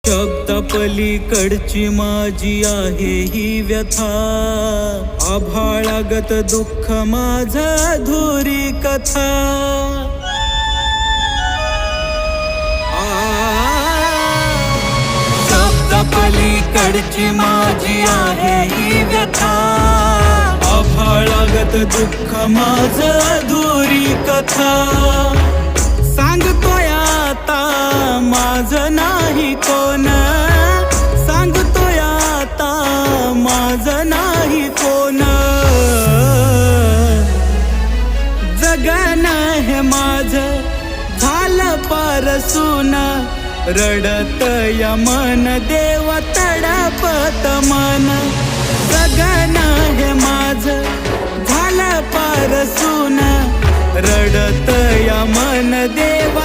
शब्द पलीकडची माझी आहे ही व्यथा, आभाळागत दुःख माझ अधुरी कथा। शब्द पलीकडची माझी आहे ही व्यथा, आभाळागत दुःख माझ अधुरी कथा। सांगतोय आता माझ नाही कोण, सांगतोय आता माझ नाही कोण। जगन हे माझ झालं परसून, रडत या मन देव तडपत मन। जगन हे माझ झालं परसून, रडत या मन देव